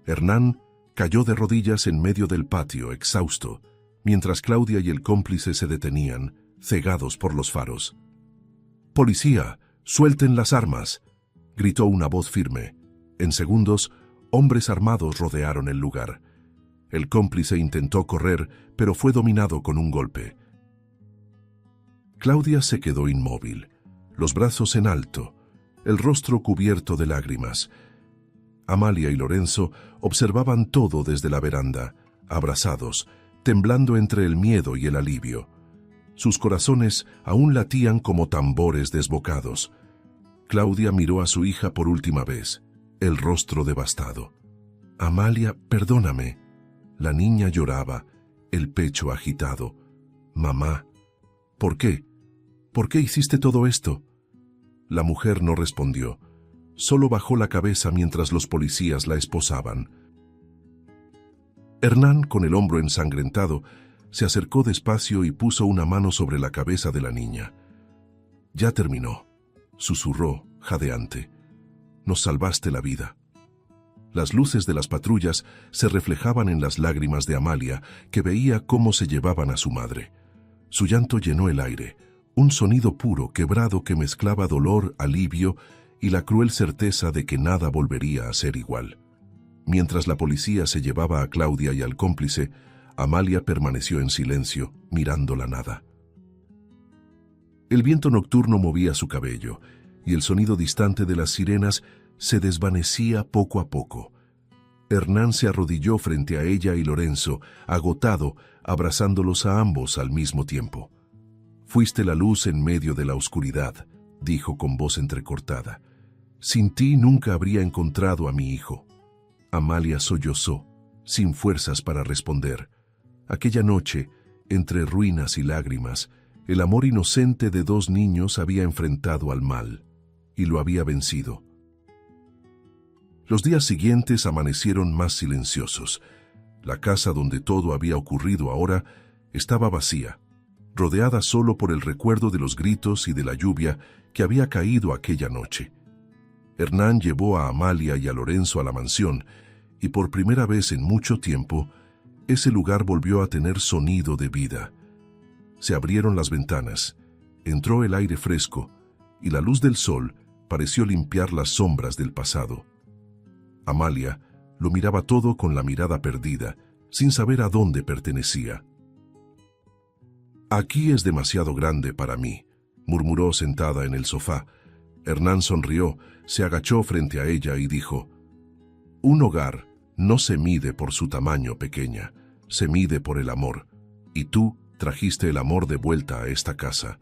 Hernán cayó de rodillas en medio del patio, exhausto, mientras Claudia y el cómplice se detenían, cegados por los faros. «¡Policía, suelten las armas!», gritó una voz firme. En segundos, hombres armados rodearon el lugar. El cómplice intentó correr, pero fue dominado con un golpe. Claudia se quedó inmóvil, los brazos en alto, el rostro cubierto de lágrimas. Amalia y Lorenzo observaban todo desde la veranda, abrazados, temblando entre el miedo y el alivio. Sus corazones aún latían como tambores desbocados. Claudia miró a su hija por última vez, el rostro devastado. «Amalia, perdóname». La niña lloraba, el pecho agitado. «Mamá, ¿por qué? ¿Por qué hiciste todo esto?». La mujer no respondió, solo bajó la cabeza mientras los policías la esposaban. Hernán, con el hombro ensangrentado, se acercó despacio y puso una mano sobre la cabeza de la niña. «Ya terminó», susurró, jadeante. «Nos salvaste la vida». Las luces de las patrullas se reflejaban en las lágrimas de Amalia, que veía cómo se llevaban a su madre. Su llanto llenó el aire, un sonido puro, quebrado que mezclaba dolor, alivio y la cruel certeza de que nada volvería a ser igual. Mientras la policía se llevaba a Claudia y al cómplice, Amalia permaneció en silencio, mirando la nada. El viento nocturno movía su cabello, y el sonido distante de las sirenas se desvanecía poco a poco. Hernán se arrodilló frente a ella y Lorenzo, agotado, abrazándolos a ambos al mismo tiempo. «Fuiste la luz en medio de la oscuridad», dijo con voz entrecortada. «Sin ti nunca habría encontrado a mi hijo». Amalia sollozó, sin fuerzas para responder. Aquella noche, entre ruinas y lágrimas, el amor inocente de dos niños había enfrentado al mal, y lo había vencido. Los días siguientes amanecieron más silenciosos. La casa donde todo había ocurrido ahora estaba vacía, rodeada solo por el recuerdo de los gritos y de la lluvia que había caído aquella noche. Hernán llevó a Amalia y a Lorenzo a la mansión, y por primera vez en mucho tiempo, ese lugar volvió a tener sonido de vida. Se abrieron las ventanas, entró el aire fresco, y la luz del sol pareció limpiar las sombras del pasado. Amalia lo miraba todo con la mirada perdida, sin saber a dónde pertenecía. «Aquí es demasiado grande para mí», murmuró sentada en el sofá. Hernán sonrió, se agachó frente a ella y dijo: «Un hogar no se mide por su tamaño, pequeña, se mide por el amor, y tú trajiste el amor de vuelta a esta casa».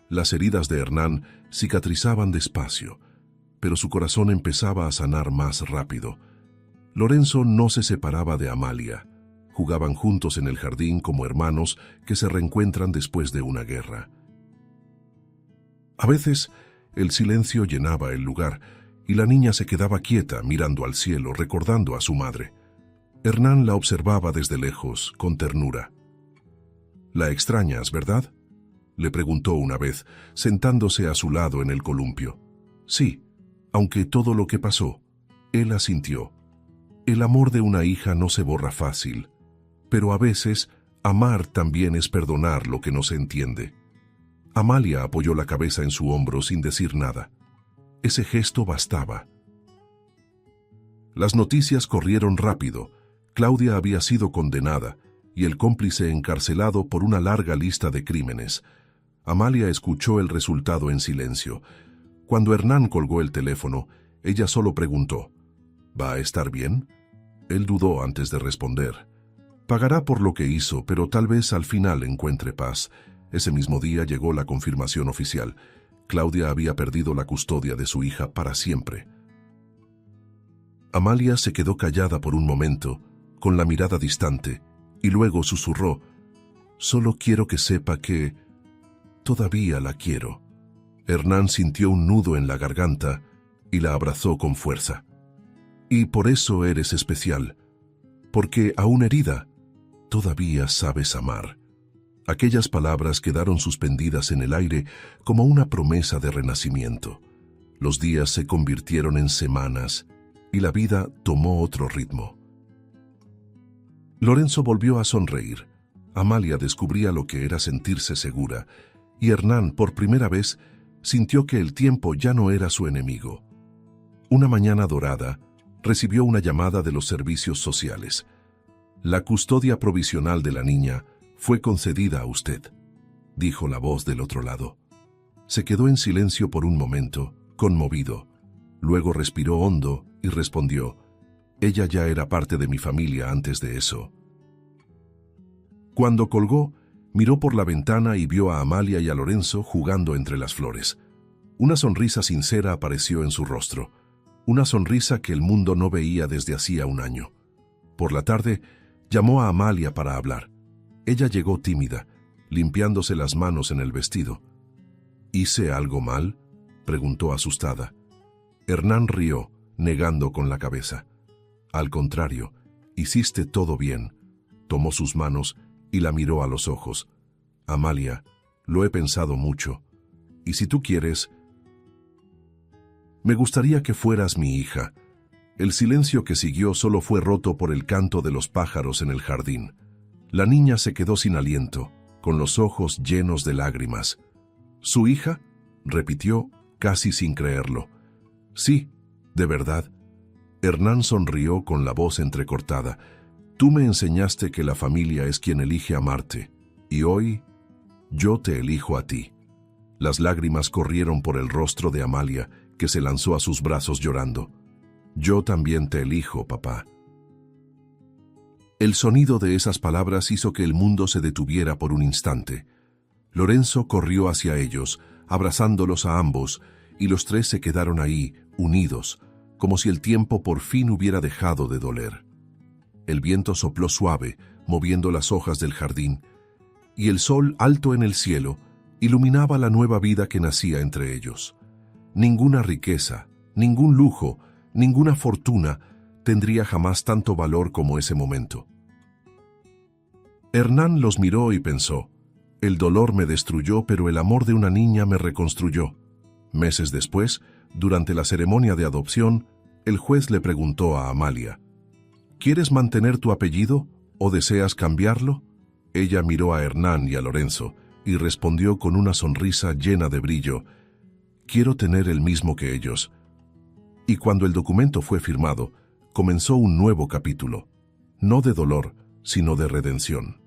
Las heridas de Hernán cicatrizaban despacio, pero su corazón empezaba a sanar más rápido. Lorenzo no se separaba de Amalia. Jugaban juntos en el jardín como hermanos que se reencuentran después de una guerra. A veces, el silencio llenaba el lugar y la niña se quedaba quieta mirando al cielo, recordando a su madre. Hernán la observaba desde lejos, con ternura. «¿La extrañas, verdad?», le preguntó una vez, sentándose a su lado en el columpio. «Sí, aunque todo lo que pasó», él asintió. «El amor de una hija no se borra fácil, pero a veces amar también es perdonar lo que no se entiende». Amalia apoyó la cabeza en su hombro sin decir nada. Ese gesto bastaba. Las noticias corrieron rápido. Claudia había sido condenada y el cómplice encarcelado por una larga lista de crímenes. Amalia escuchó el resultado en silencio. Cuando Hernán colgó el teléfono, ella solo preguntó: «¿Va a estar bien?». Él dudó antes de responder. «Pagará por lo que hizo, pero tal vez al final encuentre paz». Ese mismo día llegó la confirmación oficial. Claudia había perdido la custodia de su hija para siempre. Amalia se quedó callada por un momento, con la mirada distante, y luego susurró: «Solo quiero que sepa que todavía la quiero». Hernán sintió un nudo en la garganta y la abrazó con fuerza. «Y por eso eres especial, porque aún herida, todavía sabes amar». Aquellas palabras quedaron suspendidas en el aire como una promesa de renacimiento. Los días se convirtieron en semanas y la vida tomó otro ritmo. Lorenzo volvió a sonreír. Amalia descubría lo que era sentirse segura, y Hernán, por primera vez, sintió que el tiempo ya no era su enemigo. Una mañana dorada, recibió una llamada de los servicios sociales. «La custodia provisional de la niña fue concedida a usted», dijo la voz del otro lado. Se quedó en silencio por un momento, conmovido. Luego respiró hondo y respondió: «Ella ya era parte de mi familia antes de eso». Cuando colgó, miró por la ventana y vio a Amalia y a Lorenzo jugando entre las flores. Una sonrisa sincera apareció en su rostro, una sonrisa que el mundo no veía desde hacía un año. Por la tarde, llamó a Amalia para hablar. Ella llegó tímida, limpiándose las manos en el vestido. «¿Hice algo mal?», preguntó asustada. Hernán rió, negando con la cabeza. «Al contrario, hiciste todo bien». Tomó sus manos y la miró a los ojos. «Amalia, lo he pensado mucho. Y si tú quieres, me gustaría que fueras mi hija». El silencio que siguió solo fue roto por el canto de los pájaros en el jardín. La niña se quedó sin aliento, con los ojos llenos de lágrimas. «¿Su hija?», repitió, casi sin creerlo. «Sí, de verdad». Hernán sonrió con la voz entrecortada. «Tú me enseñaste que la familia es quien elige amarte, y hoy yo te elijo a ti». Las lágrimas corrieron por el rostro de Amalia, que se lanzó a sus brazos llorando. «Yo también te elijo, papá». El sonido de esas palabras hizo que el mundo se detuviera por un instante. Lorenzo corrió hacia ellos, abrazándolos a ambos, y los tres se quedaron ahí, unidos, como si el tiempo por fin hubiera dejado de doler. El viento sopló suave, moviendo las hojas del jardín, y el sol, alto en el cielo, iluminaba la nueva vida que nacía entre ellos. Ninguna riqueza, ningún lujo, ninguna fortuna tendría jamás tanto valor como ese momento. Hernán los miró y pensó: «El dolor me destruyó, pero el amor de una niña me reconstruyó». Meses después, durante la ceremonia de adopción, el juez le preguntó a Amalia: «¿Quieres mantener tu apellido o deseas cambiarlo?». Ella miró a Hernán y a Lorenzo y respondió con una sonrisa llena de brillo: quiero tener el mismo que ellos. Y cuando el documento fue firmado, comenzó un nuevo capítulo, no de dolor, sino de redención.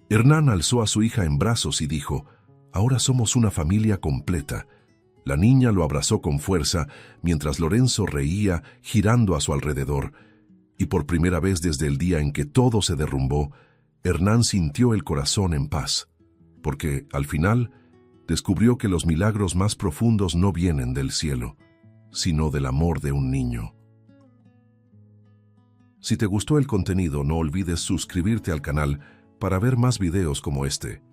Hernán alzó a su hija en brazos y dijo, «Ahora somos una familia completa». La niña lo abrazó con fuerza, mientras Lorenzo reía, girando a su alrededor, y por primera vez desde el día en que todo se derrumbó, Hernán sintió el corazón en paz, porque, al final, descubrió que los milagros más profundos no vienen del cielo, sino del amor de un niño. Si te gustó el contenido, no olvides suscribirte al canal para ver más videos como este.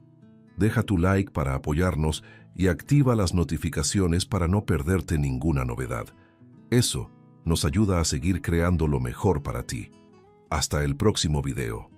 Deja tu like para apoyarnos y activa las notificaciones para no perderte ninguna novedad. Eso nos ayuda a seguir creando lo mejor para ti. Hasta el próximo video.